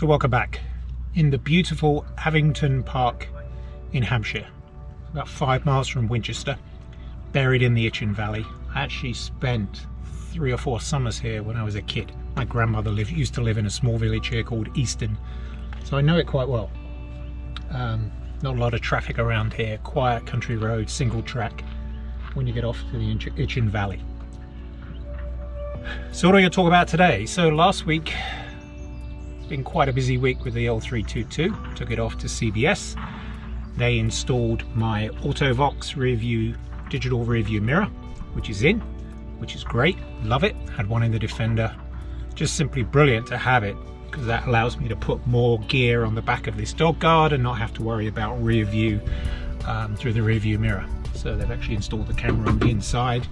So welcome back in the beautiful Avington Park in Hampshire, about 5 miles from Winchester, buried in the Itchen Valley. I actually spent 3 or 4 summers here when I was a kid. My grandmother used to live in a small village here called Easton, so I know it quite well. Not a lot of traffic around here, quiet country road, single track when you get off to the Itchen Valley. So what are we going to talk about today? So last week, it's been quite a busy week with the L322. Took it off to CBS. They installed my AutoVox digital rear view mirror, which is great, love it. Had one in the Defender, just simply brilliant to have it, because that allows me to put more gear on the back of this dog guard and not have to worry about rear view through the rear view mirror. So they've actually installed the camera on the inside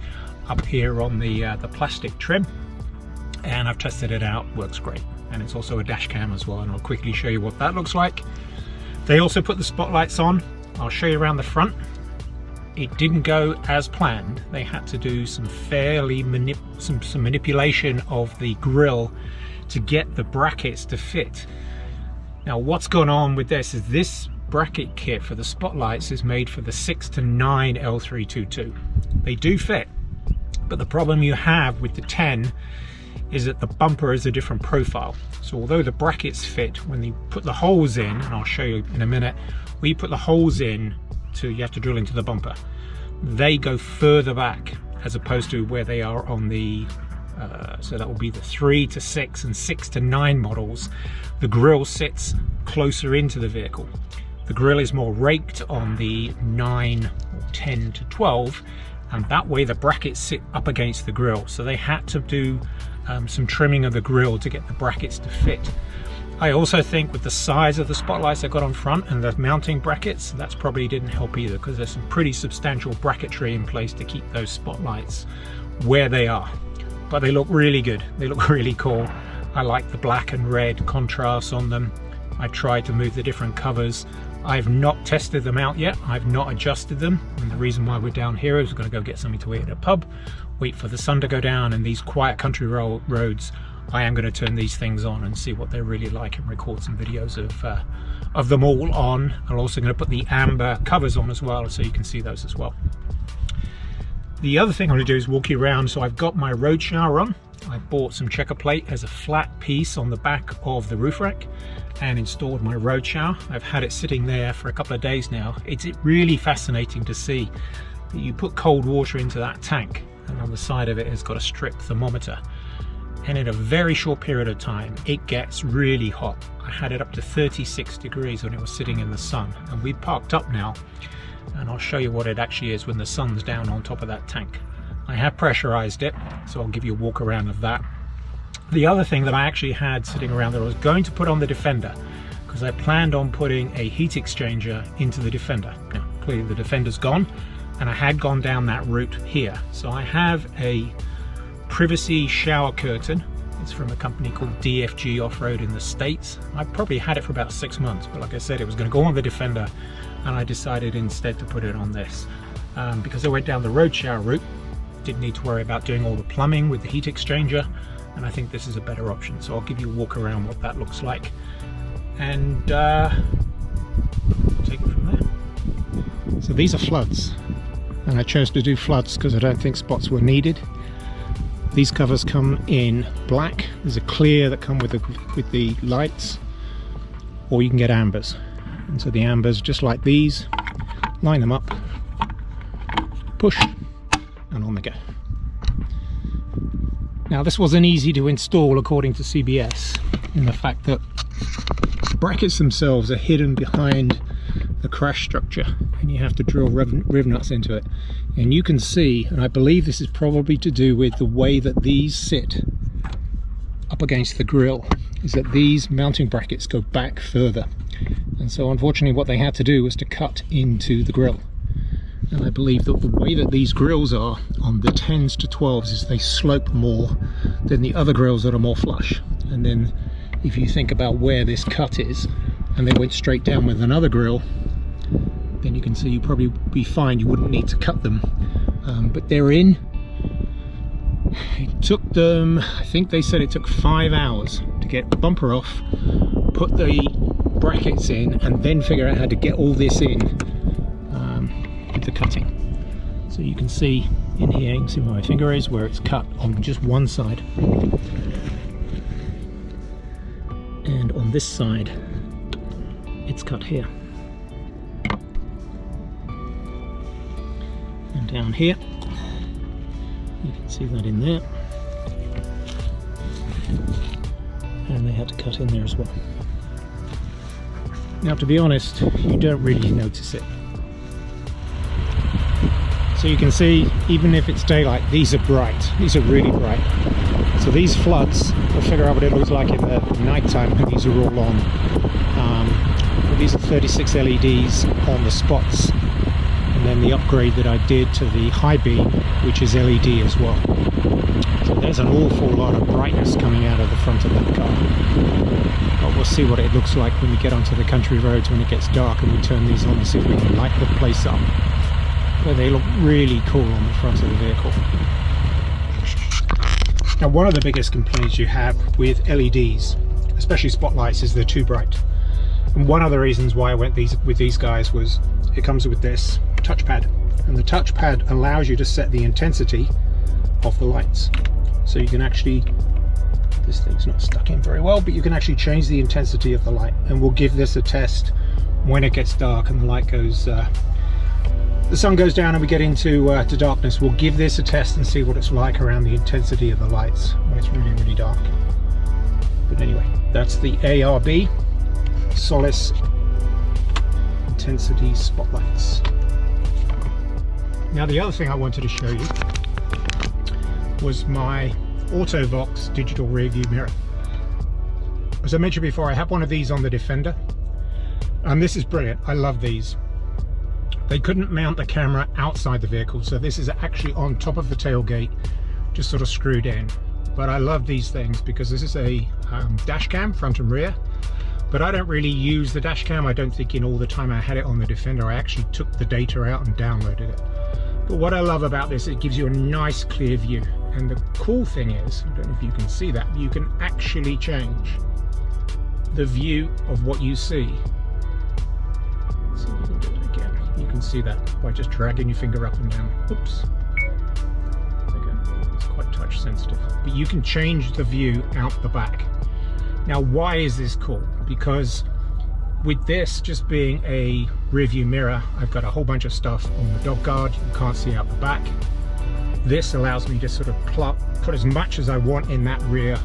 up here on the plastic trim, and I've tested it out, works great. And it's also a dash cam as well, and I'll quickly show you what that looks like. They also put the spotlights on. I'll show you around the front. It didn't go as planned. They had to do some fairly some manipulation of the grille to get the brackets to fit. Now what's gone on with this is this bracket kit for the spotlights is made for the 6 to 9 L322. They do fit, but the problem you have with the 10 is that the bumper is a different profile. So although the brackets fit, when you put the holes in, and I'll show you in a minute, when you put the holes in, you have to drill into the bumper, they go further back as opposed to where they are on the so that will be the 3 to 6 and 6 to 9 models. The grille sits closer into the vehicle. The grille is more raked on the 9 or 10 to 12, and that way the brackets sit up against the grille. So they had to do some trimming of the grille to get the brackets to fit. I also think with the size of the spotlights I got on front and the mounting brackets, that's probably didn't help either, because there's some pretty substantial bracketry in place to keep those spotlights where they are. But they look really good, they look really cool. I like the black and red contrast on them. I tried to move the different covers. I've not tested them out yet, I've not adjusted them, and the reason why we're down here is we're going to go get something to eat at a pub, wait for the sun to go down, and these quiet country roads, I am going to turn these things on and see what they're really like and record some videos of them all on. I'm also going to put the amber covers on as well, so you can see those as well. The other thing I'm going to do is walk you around. So I've got my Roadshower on. I bought some checker plate as a flat piece on the back of the roof rack and installed my Roadshower. I've had it sitting there for a couple of days now. It's really fascinating to see that you put cold water into that tank, and on the side of it has got a strip thermometer, and in a very short period of time it gets really hot. I had it up to 36 degrees when it was sitting in the sun, and we parked up now, and I'll show you what it actually is when the sun's down on top of that tank. I have pressurized it, so I'll give you a walk around of that. The other thing that I actually had sitting around that I was going to put on the Defender, because I planned on putting a heat exchanger into the Defender. Now clearly the Defender's gone, and I had gone down that route here. So I have a privacy shower curtain. It's from a company called DFGoffraod in the States. I probably had it for about 6 months, but like I said, it was going to go on the Defender, and I decided instead to put it on this. Because I went down the Roadshower route, didn't need to worry about doing all the plumbing with the heat exchanger, and I think this is a better option. So I'll give you a walk around what that looks like, and take it from there. So these are floods, and I chose to do floods because I don't think spots were needed. These covers come in black. There's a clear that come with the lights, or you can get ambers. And so the ambers, just like these, line them up, push, and on they go. Now this wasn't easy to install according to CBS, in the fact that the brackets themselves are hidden behind the crash structure, and you have to drill riv nuts into it. And you can see, and I believe this is probably to do with the way that these sit up against the grille, is that these mounting brackets go back further, and so unfortunately what they had to do was to cut into the grille. And I believe that the way that these grills are on the 10s to 12s is they slope more than the other grills that are more flush. And then if you think about where this cut is, and they went straight down with another grill, then you can see you'd probably be fine, you wouldn't need to cut them. But they're in. It took them, I think they said it took 5 hours to get the bumper off, put the brackets in and then figure out how to get all this in with the cutting. So you can see in here, you can see where my finger is, where it's cut on just one side, and on this side it's cut here, and down here you can see that in there, and they had to cut in there as well. Now, to be honest, you don't really notice it. So you can see, even if it's daylight, these are bright. These are really bright. So these floods, we'll figure out what it looks like in the night time when these are all on. But these are 36 LEDs on the spots. And then the upgrade that I did to the high beam, which is LED as well. So there's an awful lot of brightness coming out of the front of that car. But we'll see what it looks like when we get onto the country roads when it gets dark and we turn these on and see if we can light the place up. But they look really cool on the front of the vehicle. Now, one of the biggest complaints you have with LEDs, especially spotlights, is they're too bright. And one of the reasons why I went with these guys was it comes with this touchpad, and the touchpad allows you to set the intensity of the lights. So you can actually, this thing's not stuck in very well, but you can actually change the intensity of the light, and we'll give this a test when it gets dark and the light goes the sun goes down and we get into to darkness. We'll give this a test and see what it's like around the intensity of the lights when it's really, really dark. But anyway, that's the ARB Solis intensity spotlights. Now, the other thing I wanted to show you was my AutoVox digital rear view mirror. As I mentioned before, I have one of these on the Defender, and this is brilliant. I love these. They couldn't mount the camera outside the vehicle, so this is actually on top of the tailgate, just sort of screwed in. But I love these things because this is a dash cam, front and rear. But I don't really use the dash cam. I don't think in all the time I had it on the Defender, I actually took the data out and downloaded it. But what I love about this, it gives you a nice clear view. And the cool thing is, I don't know if you can see that, you can actually change the view of what you see. So you can do it again. You can see that by just dragging your finger up and down. Oops. Okay, it's quite touch sensitive. But you can change the view out the back. Now, why is this cool? Because with this just being a rear view mirror, I've got a whole bunch of stuff on the dog guard. You can't see out the back. This allows me to sort of put as much as I want in that rear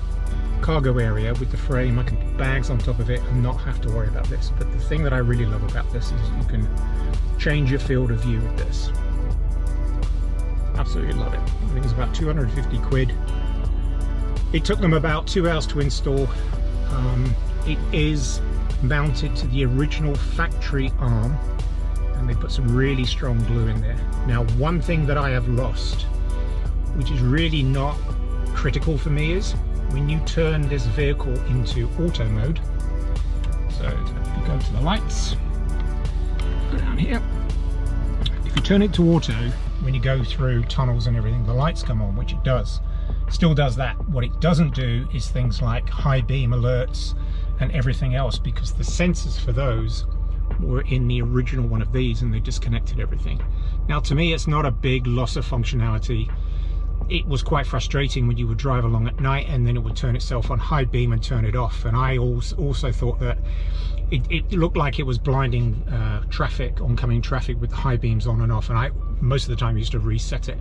cargo area with the frame. I can put bags on top of it and not have to worry about this. But the thing that I really love about this is you can change your field of view with this. Absolutely love it. I think it's about 250 quid. It took them about 2 hours to install. It is mounted to the original factory arm, and they put some really strong glue in there. Now, one thing that I have lost, which is really not critical for me, is when you turn this vehicle into auto mode. So if you go to the lights, go down here. If you turn it to auto, when you go through tunnels and everything, the lights come on, which it does. Still does that. What it doesn't do is things like high beam alerts and everything else, because the sensors for those were in the original one of these and they disconnected everything. Now, to me, it's not a big loss of functionality. It was quite frustrating when you would drive along at night and then it would turn itself on high beam and turn it off. And I also thought that it looked like it was blinding traffic, oncoming traffic, with the high beams on and off, and I most of the time used to reset it.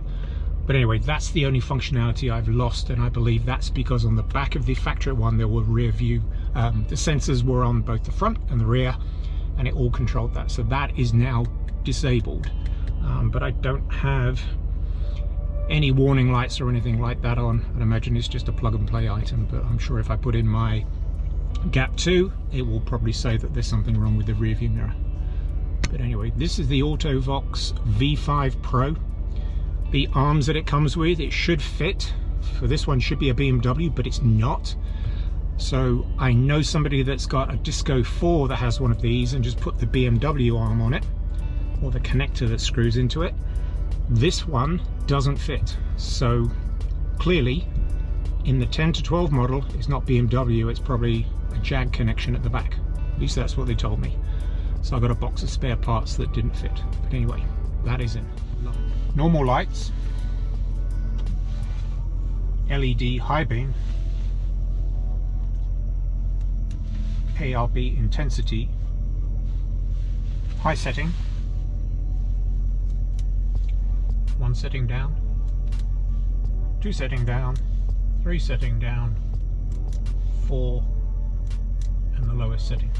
But anyway, that's the only functionality I've lost, and I believe that's because on the back of the factory one there were rear view, the sensors were on both the front and the rear, and it all controlled that. So that is now disabled, but I don't have any warning lights or anything like that on. I imagine it's just a plug and play item, but I'm sure if I put in my gap 2, it will probably say that there's something wrong with the rear view mirror. But anyway, this is the AutoVox V5 Pro. The arms that it comes with, it should fit. For this one, should be a BMW, but it's not. So I know somebody that's got a Disco 4 that has one of these and just put the BMW arm on it, or the connector that screws into it. This one doesn't fit. So clearly in the 10 to 12 model, it's not BMW, it's probably a jag connection at the back. At least that's what they told me. So I got a box of spare parts that didn't fit. But anyway, that is in. Normal lights, LED high beam, ARB intensity, high setting, 1 setting down, 2 setting down, 3 setting down, 4, and the lowest setting.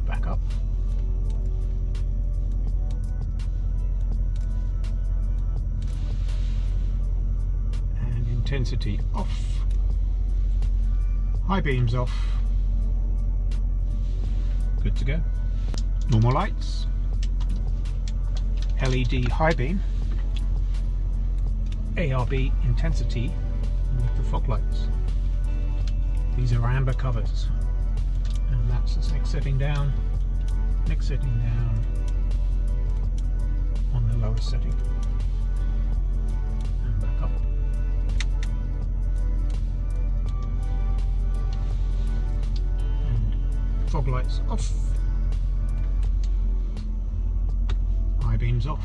Back up. And intensity off. High beams off. Good to go. Normal lights. LED high beam. ARB intensity with the fog lights. These are amber covers. And that's the next setting down, next setting down on the lowest setting. And back up. And fog lights off. High beams off.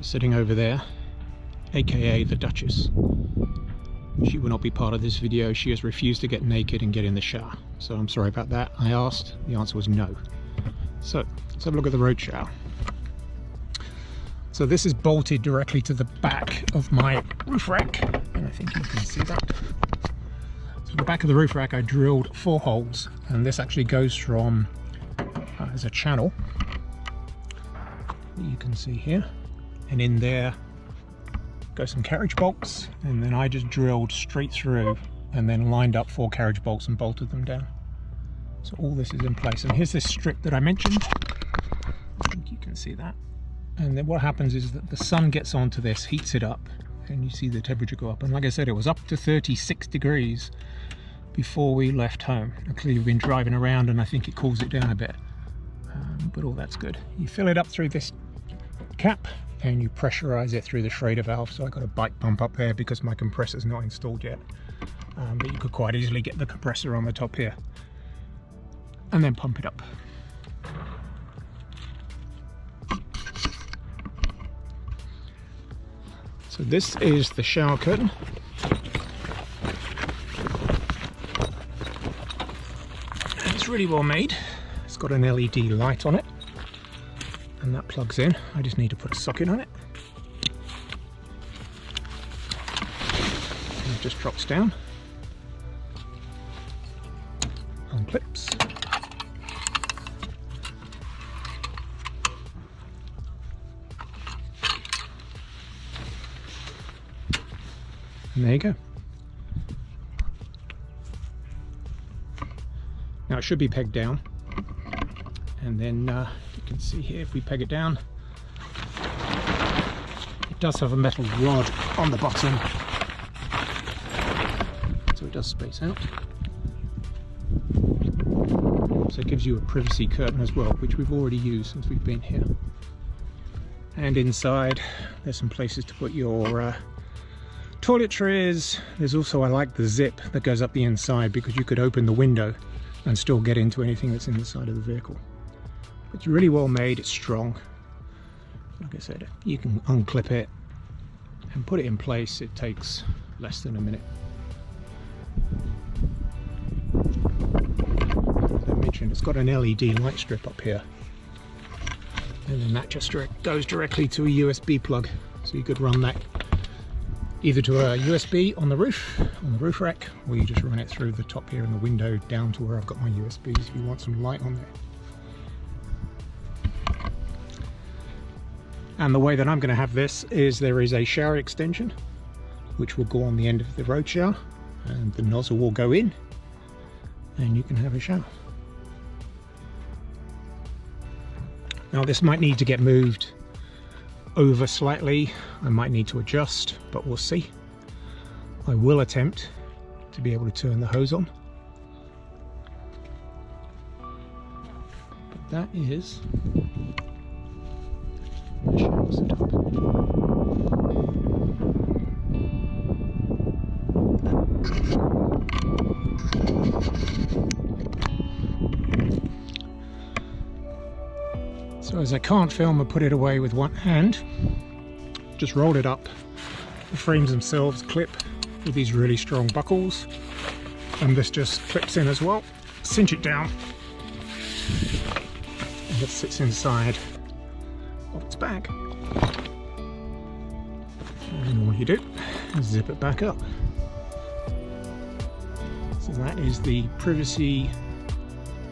Sitting over there, aka the Duchess. She will not be part of this video. She has refused to get naked and get in the shower. So I'm sorry about that. I asked, the answer was no. So let's have a look at the Roadshower. So this is bolted directly to the back of my roof rack, and I think you can see that. So the back of the roof rack I drilled 4 holes, and this actually goes from as a channel that you can see here. And in there go some carriage bolts, and then I just drilled straight through and then lined up 4 carriage bolts and bolted them down. So all this is in place. And here's this strip that I mentioned. I think you can see that. And then what happens is that the sun gets onto this, heats it up, and you see the temperature go up. And like I said, it was up to 36 degrees before we left home. Clearly we've been driving around and I think it cools it down a bit. But all that's good. You fill it up through this cap and you pressurize it through the Schrader valve. So I got a bike pump up there because my compressor's not installed yet, but you could quite easily get the compressor on the top here and then pump it up. So this is the shower curtain. And it's really well made. It's got an LED light on it, and that plugs in. I just need to put a socket on it. And it just drops down on clips. And there you go. Now it should be pegged down, and then you can see here, if we peg it down, it does have a metal rod on the bottom, so it does space out. So it gives you a privacy curtain as well, which we've already used since we've been here. And inside there's some places to put your toiletries. There's also, I like the zip that goes up the inside, because you could open the window and still get into anything that's in the side of the vehicle. It's really well made, it's strong. Like I said, you can unclip it and put it in place. It takes less than a minute. As I mentioned, it's got an LED light strip up here, and then that just goes directly to a USB plug, so you could run that either to a USB on the roof rack, or you just run it through the top here in the window down to where I've got my USBs if you want some light on there. And the way that I'm going to have this is there is a shower extension which will go on the end of the road shower, and the nozzle will go in and you can have a shower. Now this might need to get moved over slightly, I might need to adjust, but we'll see. I will attempt to be able to turn the hose on. But that is the shower setup. So as I can't film and put it away with one hand, just rolled it up. The frames themselves clip with these really strong buckles, and this just clips in as well. Cinch it down, and it sits inside of its bag. And all you do is zip it back up. So that is the privacy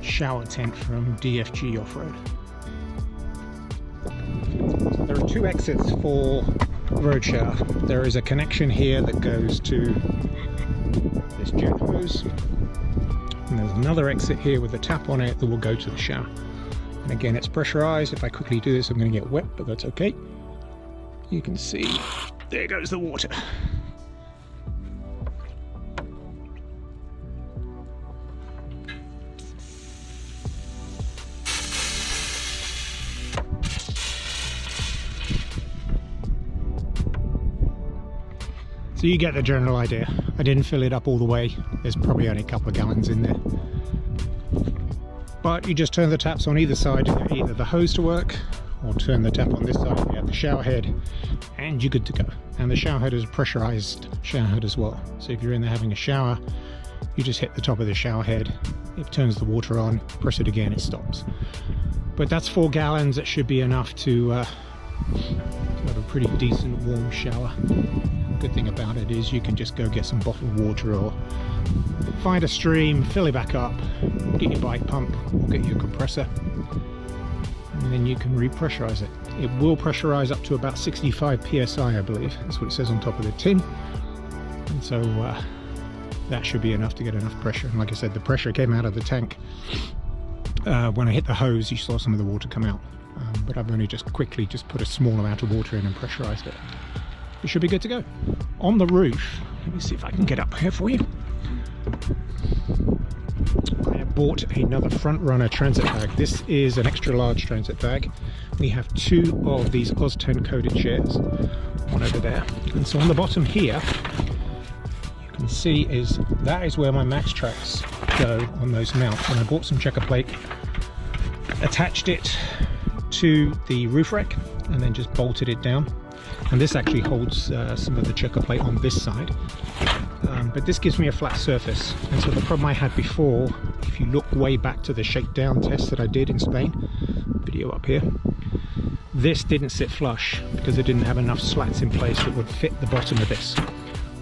shower tent from DFGoffraod. There are two exits for road shower. There is a connection here that goes to this jet hose, and there's another exit here with a tap on it that will go to the shower. And again, it's pressurized. If I quickly do this, I'm going to get wet, but that's okay. You can see there goes the water. So you get the general idea. I didn't fill it up all the way. There's probably only a couple of gallons in there. But you just turn the taps on either side, either the hose to work, or turn the tap on this side, you have the shower head, and you're good to go. And the shower head is a pressurized shower head as well. So if you're in there having a shower, you just hit the top of the shower head, it turns the water on, press it again, it stops. But that's 4 gallons, that should be enough to have a pretty decent warm shower. Good thing about it is you can just go get some bottled water or find a stream, fill it back up, get your bike pump or get your compressor, and then you can repressurize it. It will pressurize up to about 65 psi, I believe. That's what it says on top of the tin. And so that should be enough to get enough pressure. And like I said, the pressure came out of the tank. When I hit the hose, you saw some of the water come out. But I've only just quickly put a small amount of water in and pressurized it. It should be good to go. On the roof, let me see if I can get up here for you. I have bought another front runner transit bag. This is an extra large transit bag. We have 2 of these Oz10 coated chairs, one over there. And so on the bottom here, you can see that is where my max tracks go on those mounts. And I bought some checker plate, attached it to the roof rack, and then just bolted it down. And this actually holds some of the checker plate on this side, but this gives me a flat surface. And so the problem I had before, if you look way back to the shakedown test that I did in Spain, video up here, this didn't sit flush because it didn't have enough slats in place that would fit the bottom of this.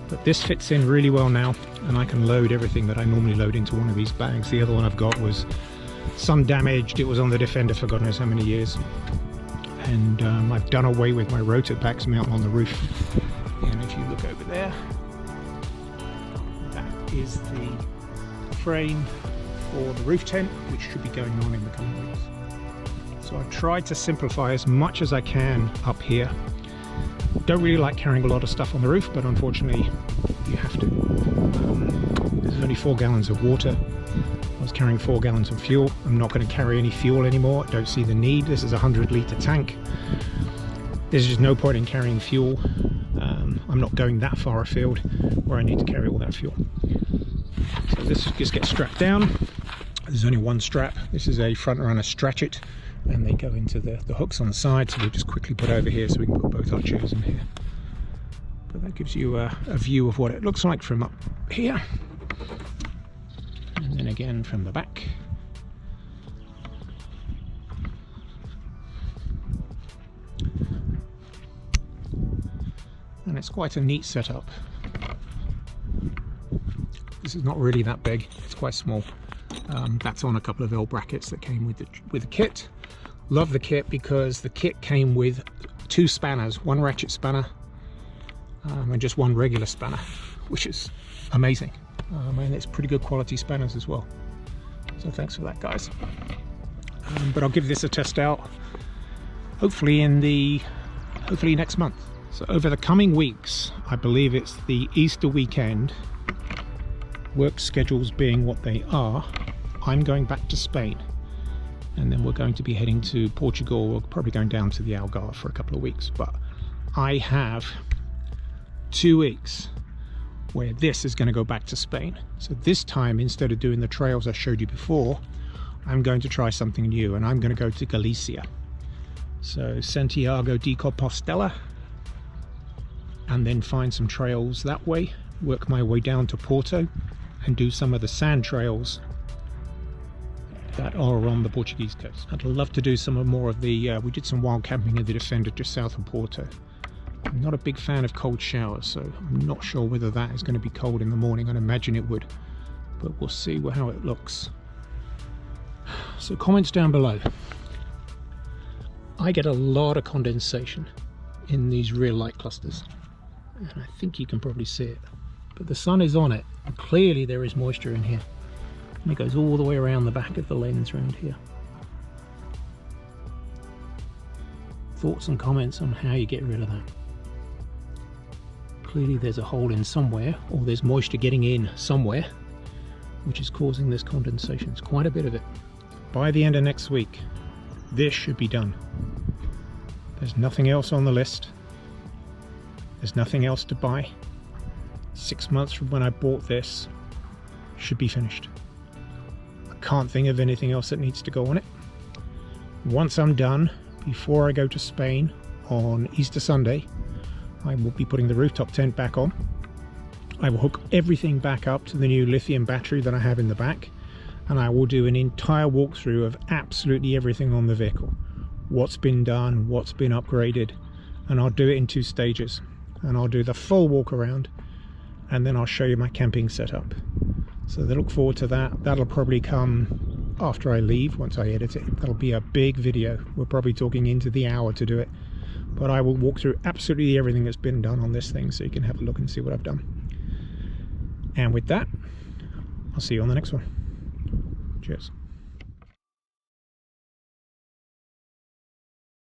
But this fits in really well now, and I can load everything that I normally load into one of these bags. The other one I've got was some damaged. It was on the Defender for God knows how many years. And I've done away with my rotor packs mounting on the roof. And if you look over there, is the frame for the roof tent, which should be going on in the coming weeks. So I've tried to simplify as much as I can up here. Don't really like carrying a lot of stuff on the roof, but unfortunately you have to. There's only 4 gallons of water. I was carrying 4 gallons of fuel. I'm not going to carry any fuel anymore. I don't see the need. This is a 100-litre tank. There's just no point in carrying fuel. I'm not going that far afield where I need to carry all that fuel. So this just gets strapped down. There's only one strap. This is a front runner stretch it, and they go into the hooks on the side, so we'll just quickly put over here so we can put both our chairs in here. But that gives you a view of what it looks like from up here, and then again from the back. And it's quite a neat setup. This is not really that big, it's quite small. That's on a couple of L brackets that came with the kit. Love the kit because the kit came with 2 spanners, 1 ratchet spanner and just 1 regular spanner, which is amazing. And it's pretty good quality spanners as well. So thanks for that, guys. But I'll give this a test out hopefully next month. So over the coming weeks, I believe it's the Easter weekend, work schedules being what they are, I'm going back to Spain, and then we're going to be heading to Portugal. We're probably going down to the Algarve for a couple of weeks, but I have 2 weeks where this is going to go back to Spain. So this time, instead of doing the trails I showed you before, I'm going to try something new, and I'm going to go to Galicia. So Santiago de Compostela, and then find some trails that way, work my way down to Porto and do some of the sand trails that are on the Portuguese coast. I'd love to do some more of the, we did some wild camping in the Defender just south of Porto. I'm not a big fan of cold showers, so I'm not sure whether that is going to be cold in the morning. I'd imagine it would, but we'll see how it looks. So comments down below. I get a lot of condensation in these rear light clusters, and I think you can probably see it, but the sun is on it, and clearly there is moisture in here, and it goes all the way around the back of the lens around here. Thoughts and comments on how you get rid of that. Clearly there's a hole in somewhere, or there's moisture getting in somewhere, which is causing this condensation. It's quite a bit of it. By the end of next week, this should be done. There's nothing else on the list. There's nothing else to buy. 6 months from when I bought this, should be finished. I can't think of anything else that needs to go on it. Once I'm done, before I go to Spain on Easter Sunday, I will be putting the rooftop tent back on. I will hook everything back up to the new lithium battery that I have in the back, and I will do an entire walkthrough of absolutely everything on the vehicle. What's been done, what's been upgraded, and I'll do it in 2 stages. And I'll do the full walk around, and then I'll show you my camping setup. So look forward to that. That'll probably come after I leave, once I edit it. That'll be a big video. We're probably talking into the hour to do it, but I will walk through absolutely everything that's been done on this thing, so you can have a look and see what I've done. And with that, I'll see you on the next one. Cheers.